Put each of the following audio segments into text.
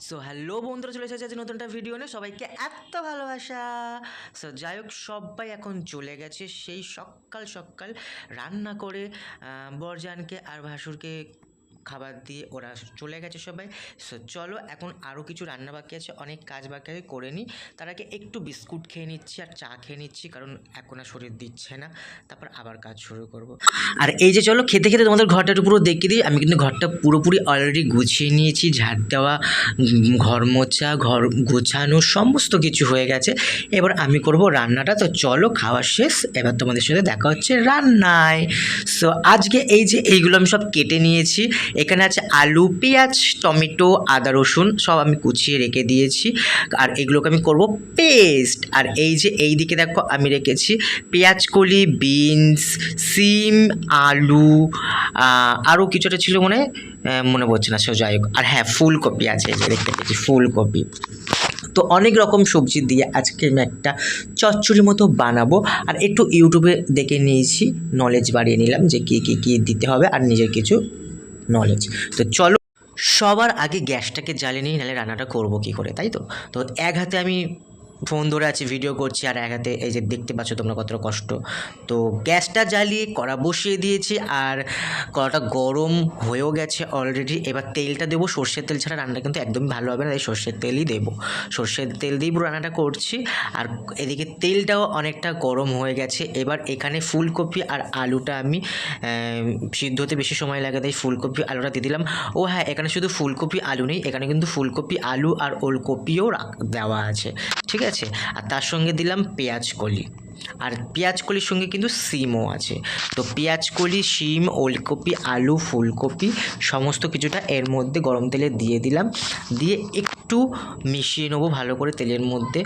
So hello বন্ধুরা, চলে এসেছে নতুন একটা ভিডিও নিয়ে। সবাইকে এত ভালোবাসা। সো যাই হোক, সবাই এখন চলে গেছে সেই সকাল সকাল রান্না করে বরজানকে আর ভাসুরকে খাবার দিয়ে ওরা চলে গেছে সবাই। সো চলো, এখন আরও কিছু রান্না বাকি আছে, অনেক কাজ বাকি আছে, করে নিই। তার আগে একটু বিস্কুট খেয়ে নিচ্ছি আর চা খেয়ে নিচ্ছি, কারণ এখন আর শরীর দিচ্ছে না। তারপর আবার কাজ শুরু করব। আর এই যে চলো, খেতে খেতে তোমাদের ঘরটা একটু পুরো দেখিয়ে দিই। আমি কিন্তু ঘরটা পুরোপুরি অলরেডি গুছিয়ে নিয়েছি, ঝাড় দেওয়া, ঘর মোছা, ঘর গোছানো সমস্ত কিছু হয়ে গেছে। এবার আমি করব রান্নাটা। তো চলো, খাওয়া শেষ, এবার তোমাদের সাথে দেখা হচ্ছে রান্নায়। সো আজকে এই যে এইগুলো আমি সব কেটে নিয়েছি। এখানে আছে আলু, পেঁয়াজ, টমেটো, আদা, রসুন সব আমি কুচিয়ে রেখে দিয়েছি। আর এগুলোকে আমি করব পেস্ট। আর এই যে এই দিকে দেখো, আমি রেখেছি পেঁয়াজ কলি, বিনস, সিম, আলু, আরও কিছুটা ছিল মনে পড়ছে না। সে যাই হোক, আর হ্যাঁ, ফুলকপি আছে, এই যে দেখতে পেয়েছি ফুলকপি। তো অনেক রকম সবজি দিয়ে আজকে আমি একটা চচ্চড়ি মতো বানাবো। আর একটু ইউটিউবে দেখে নিয়েছি, নলেজ বাড়িয়ে নিলাম যে কী দিতে হবে, আর নিজের কিছু নলেজ। তো চলো, সবার আগে গ্যাসটাকে জ্বালিয়ে নিই, নাহলে রান্নাটা করবো কী করে, তাই তো। তো এক হাতে আমি ফোন ধরে আছি, ভিডিও করছি, আর এক হাতে এই যে দেখতে পাচ্ছ তোমরা কতটা কষ্ট। তো গ্যাসটা জ্বালিয়ে কড়া বসিয়ে দিয়েছি, আর কড়াটা গরম হয়েও গেছে অলরেডি। এবার তেলটা দেবো। সর্ষের তেল ছাড়া রান্নাটা কিন্তু একদমই ভালো হবে না, তাই সর্ষের তেলই দেবো। সর্ষের তেল দিয়েই পুরো রান্নাটা করছি। আর এদিকে তেলটাও অনেকটা গরম হয়ে গেছে। এবার এখানে ফুলকপি আর আলুটা আমি সিদ্ধ হতে বেশি সময় লাগে, তাই ফুলকপি আলুটা দিয়ে দিলাম। ও হ্যাঁ, এখানে শুধু ফুলকপি আলু নেই, এখানে কিন্তু ফুলকপি আলু আর ওলকপিও দেওয়া আছে, ঠিক আছে। আর তার সঙ্গে দিলাম পেঁয়াজ কলি, আর পেঁয়াজ কলির সঙ্গে কিন্তু সিমও আছে। তো পেঁয়াজ কলি, শিম, ওলকপি, আলু, ফুলকপি সমস্ত কিছুটা এর মধ্যে গরম তেলে দিয়ে দিলাম। দিয়ে একটু মিশিয়ে নেবো ভালো করে তেলের মধ্যে।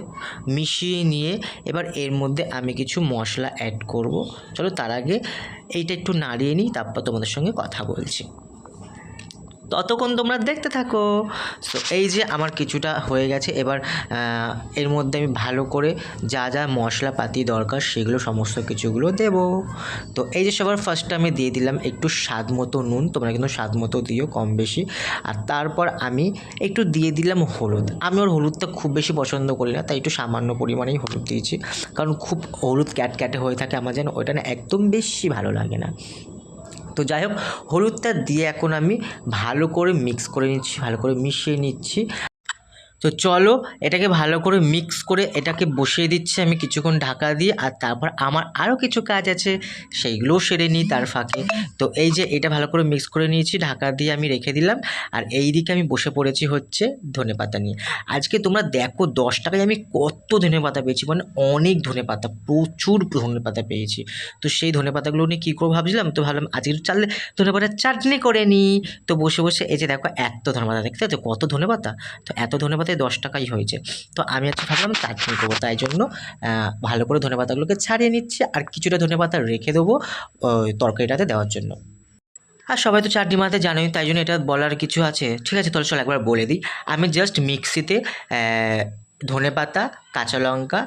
মিশিয়ে নিয়ে এবার এর মধ্যে আমি কিছু মশলা অ্যাড করব। চলো, তার আগে এইটা একটু নাড়িয়ে নিই, তারপর তোমাদের সঙ্গে কথা বলছি। ততক্ষণ তোমরা দেখতে থাকো। সো এই যে আমার কিছুটা হয়ে গেছে। এবার এর মধ্যে আমি ভালো করে যা যা মশলাপাতি দরকার সেগুলো সমস্ত কিছুগুলো দেব। তো এই যে সবার ফার্স্টে আমি দিয়ে দিলাম একটু স্বাদ মতো নুন, তোমরা কিন্তু স্বাদ মতো দিও, কম বেশি। আর তারপর আমি একটু দিয়ে দিলাম হলুদ। আমি ওর হলুদটা খুব বেশি পছন্দ করি না, তাই একটু সামান্য পরিমাণেই হলুদ দিয়েছি, কারণ খুব হলুদ ক্যাটক্যাটে হয়ে থাকে আমার, যেন ওইটা না একদম বেশি ভালো লাগে না। তো যাই হোক, হলুদটা দিয়ে এখন আমি ভালো করে মিক্স করে নিচ্ছি, ভালো করে মিশিয়ে নিচ্ছি। তো চলো, এটাকে ভালো করে মিক্স করে এটাকে বসিয়ে দিচ্ছি আমি কিছুক্ষণ ঢাকা দিয়ে। আর তারপর আমার আরও কিছু কাজ আছে, সেইগুলোও সেরে নিই তার ফাঁকে। তো এই যে এটা ভালো করে মিক্স করে নিয়েছি, ঢাকা দিয়ে আমি রেখে দিলাম। আর এই দিকে আমি বসে পড়েছি হচ্ছে ধনেপাতা নিয়ে। আজকে তোমরা দেখো 10 টাকায় আমি কত ধনেপাতা পেয়েছি, মানে অনেক ধনেপাতা, প্রচুর ধনেপাতা পেয়েছি। তো সেই ধনেপাতাগুলো নিয়ে কী করবো ভাবছিলাম, তো ভাবলাম আজকে চাললে ধনেপাতার চাটনি করে নিই। তো বসে বসে এই যে দেখো এত ধনেপাতা, দেখতে পাচ্ছ কত ধনেপাতা। তো এত ধনেপাতায় 10 টাকাই হয়েছে। তো আমি আজকে ভাবলাম চাটনি করবো, তাই জন্য ভালো করে ধনেপাতাগুলোকে ছাড়িয়ে নিচ্ছি, আর কিছুটা ধনেপাতা রেখে দেবো ওই তরকারিটাতে দেওয়ার জন্য। আর সবাই তো চাটনি বানাতে জানোই, তাই জন্য এটা বলার কিছু আছে, ঠিক আছে। তাহলে চল একবার বলে দিই। আমি জাস্ট মিক্সিতে ধনেপাতা, কাঁচা লঙ্কা,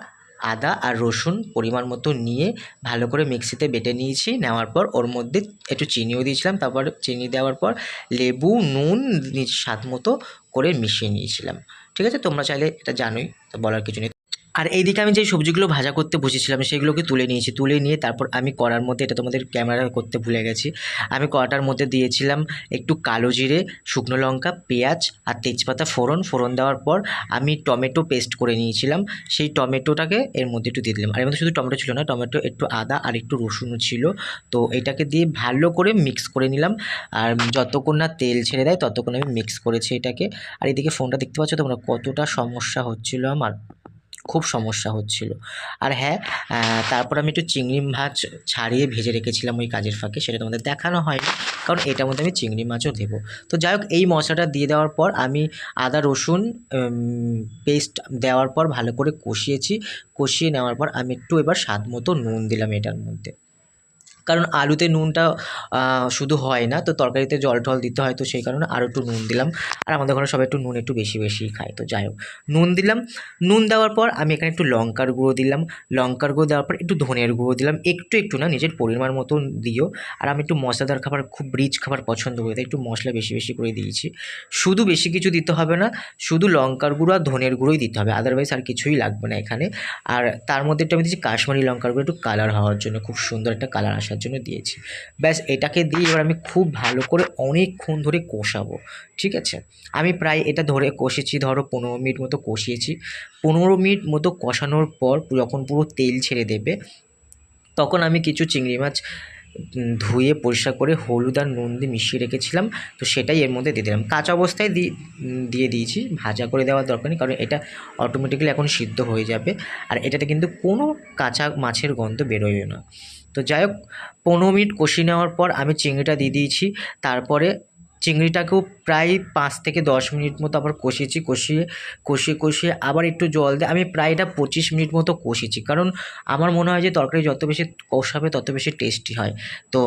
আদা আর রসুন পরিমাণ মতো নিয়ে ভালো করে মিক্সিতে বেটে নিয়েছি। নেওয়ার পর ওর মধ্যে একটু চিনিও দিয়েছিলাম, তারপর চিনি দেওয়ার পর লেবু, নুন নিজ স্বাদ মতো করে মিশিয়ে নিয়েছিলাম, ঠিক আছে। তোমরা চাইলে এটা জানোই, তো বলার কিছু নেই। আর এইদিকে আমি যে সবজিগুলো ভাজা করতে বসেছিলাম সেগুলোকে তুলে নিয়েছি। তুলে নিয়ে তারপর আমি কড়ার মধ্যে, এটা তোমাদের ক্যামেরা করতে ভুলে গেছি, আমি কড়াটার মধ্যে দিয়েছিলাম একটু কালো জিরে, শুকনো লঙ্কা, পেঁয়াজ আর তেজপাতা ফোড়ন দেওয়ার পর আমি টমেটো পেস্ট করে নিয়েছিলাম, সেই টমেটোটাকে এর মধ্যে একটু দিয়ে দিলাম। আর এর মধ্যে শুধু টমেটো ছিল না, টমেটো, একটু আদা আর একটু রসুনও ছিল। তো এটাকে দিয়ে ভালো করে মিক্স করে নিলাম। আর যতক্ষণ না তেল ছেড়ে দেয় ততক্ষণ আমি মিক্স করেছি এটাকে। আর এদিকে ফোনটা দেখতে পাচ্ছ তোমরা, কতটা সমস্যা হচ্ছিল আমার, খুব সমস্যা হচ্ছিল। আর হ্যাঁ, তারপর আমি একটু চিংড়ি মাছ ছাড়িয়ে ভেজে রেখেছিলাম ওই কাজের ফাঁকে, সেটা তোমাদের দেখানো হয়নি, কারণ এটার মধ্যে আমি চিংড়ি মাছও দেবো। তো যাই হোক, এই মশলাটা দিয়ে দেওয়ার পর আমি আদা রসুন পেস্ট দেওয়ার পর ভালো করে কষিয়েছি। কষিয়ে নেওয়ার পর আমি একটু এবার স্বাদ মতো নুন দিলাম এটার মধ্যে। কারণ আলুতে নুনটা শুধু হয় না, তো তরকারিতে জল টল দিতে হয়, তো সেই কারণে আরও একটু নুন দিলাম। আর আমাদের ঘরে সবাই একটু নুন একটু বেশি বেশিই খায়, তো যাই হোক নুন দিলাম। নুন দেওয়ার পর আমি এখানে একটু লঙ্কার গুঁড়ো দিলাম। লঙ্কার গুঁড়ো দেওয়ার পর একটু ধনের গুঁড়ো দিলাম, একটু একটু না, নিজের পরিমাণ মতন দিও। আর আমি একটু মশলাদার খাবার, খুব রিচ খাবার পছন্দ করি, তাই একটু মশলা বেশি বেশি করে দিয়েছি। শুধু বেশি কিছু দিতে হবে না, শুধু লঙ্কার গুঁড়ো আর ধনের গুঁড়োই দিতে হবে, আদারওয়াইজ আর কিছুই লাগবে না এখানে। আর তার মধ্যে একটু আমি দিয়েছি কাশ্মীরি লঙ্কার গুঁড়ো, একটু কালার হওয়ার জন্য, খুব সুন্দর একটা কালার আসার জন্য দিয়েছি। ব্যাস এটাকে দিয়ে এবার আমি খুব ভালো করে অনেকক্ষণ ধরে কষাবো, ঠিক আছে। আমি প্রায় এটা ধরে কষেছি, ধরো 15 মিনিট মতো কষিয়েছি। 15 মিনিট মতো কষানোর পর যখন পুরো তেল ছেড়ে দেবে, তখন আমি কিছু চিংড়ি মাছ ধুয়ে পরিষ্কার করে হলুদ আর নুন দিয়ে মিশিয়ে রেখেছিলাম, তো সেটাই এর মধ্যে দিয়ে দিলাম। কাঁচা অবস্থায় দিয়ে দিয়েছি, ভাজা করে দেওয়ার দরকার নেই, কারণ এটা অটোমেটিক্যালি এখন সিদ্ধ হয়ে যাবে। আর এটাতে কিন্তু কোনো কাঁচা মাছের গন্ধ বেরোয় না। তো যাই হোক 15 মিনিট কষিয়ে নেওয়ার পর আমি চিংড়িটা দিয়ে দিয়েছি। তারপরে চিংড়িটাকেও প্রায় 5 থেকে 10 মিনিট মতো আবার কষিয়েছি, কষিয়ে আবার একটু জল দিয়ে আমি প্রায় এটা 25 মিনিট মতো কষিয়েছি। কারণ আমার মনে হয় যে তরকারি যত বেশি কষাবে তত বেশি টেস্টি হয়। তো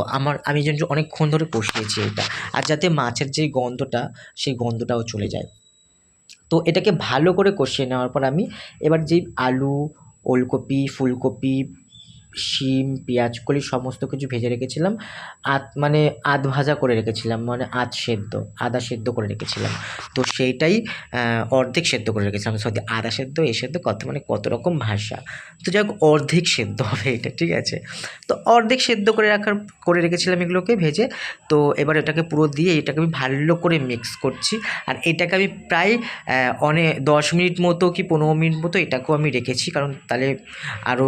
আমি এই জন্য অনেকক্ষণ ধরে কষিয়েছি এটা, আর যাতে মাছের যে গন্ধটা, সেই গন্ধটাও চলে যায়। তো এটাকে ভালো করে কষিয়ে নেওয়ার পর আমি এবার যেই আলু, ওলকপি, ফুলকপি, শিম, পেঁয়াজকলি সমস্ত কিছু ভেজে রেখেছিলাম, মানে আধ ভাজা করে রেখেছিলাম, মানে আধা সেদ্ধ করে রেখেছিলাম। তো সেইটাই অর্ধেক সেদ্ধ করে রেখেছিলাম, সরি আধা সেদ্ধ এ সেদ্ধ কত রকম ভাষা। তো যাই হোক অর্ধেক সেদ্ধ হবে এটা, ঠিক আছে। তো অর্ধেক সেদ্ধ করে রেখেছিলাম এগুলোকে ভেজে। তো এবার এটাকে পুরো দিয়ে এটাকে আমি ভালো করে মিক্স করছি। আর এটাকে আমি প্রায় 10 মিনিট মতো কি 15 মিনিট মতো এটাকেও আমি রেখেছি, কারণ তাহলে আরও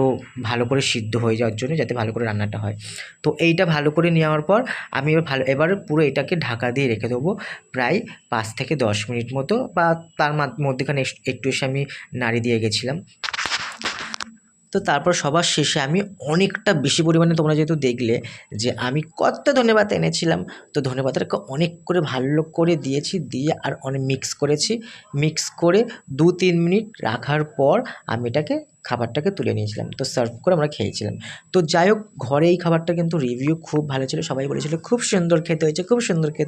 ভালো করে সিদ্ধ হয়ে যাওয়ার জন্য, যাতে ভালো করে রান্নাটা হয়। তো এইটা ভালো করে নেওয়ার পর আমি এবার পুরো এটাকে ঢাকা দিয়ে রেখে দেবো প্রায় 5 থেকে 10 মিনিট মতো, বা তার মধ্যেখানে একটু এসে আমি নাড়ি দিয়ে গেছিলাম। তো তারপর সবার শেষে আমি অনেকটা বেশি পরিমাণে, তোমরা যেহেতু দেখলে যে আমি কত ধনেপাতা এনেছিলাম, তো ধনেপাতাটাকে অনেক করে ভালো করে দিয়েছি, দিয়ে আর অনেক মিক্স করে 2-3 মিনিট রাখার পর আমি এটাকে খাবারটাকে তুলে নিয়েছিলাম, তো সার্ভ করে আমরা খেয়েছিলাম। তো যাই হোক ঘরে এই খাবারটা কিন্তু রিভিউ খুব ভালো ছিল, সবাই বলেছিল খুব সুন্দর খেতে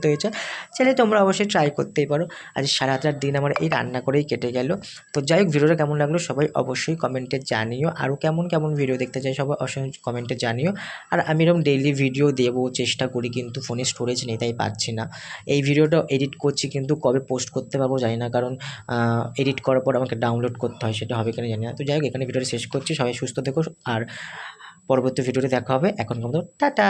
হয়েছে। চাইলে তোমরা অবশ্যই ট্রাই করতেই পারো। আজ সারাটার দিন আমার এই রান্না করেই কেটে গেল। তো যাই হোক ভিডিওটা কেমন লাগলো সবাই অবশ্যই কমেন্টে জানিও, আরও কেমন ভিডিও দেখতে চাই সবাই অবশ্যই কমেন্টে জানিও। আর আমি এরকম ডেইলি ভিডিও দেবো চেষ্টা করি, কিন্তু ফোনে স্টোরেজ নেই তাই পাচ্ছি না। এই ভিডিওটা এডিট করছি, কিন্তু কবে পোস্ট করতে পারবো জানি না, কারণ এডিট করার পর আমাকে ডাউনলোড করতে হয়, সেটা হবে কিনা জানি না। তো যাই হোক এখানে ভিডিওটা শেষ করছি, সবাই সুস্থ থেকো, আর পরবর্তী ভিডিওতে দেখা হবে। এখন কিন্তু টাটা।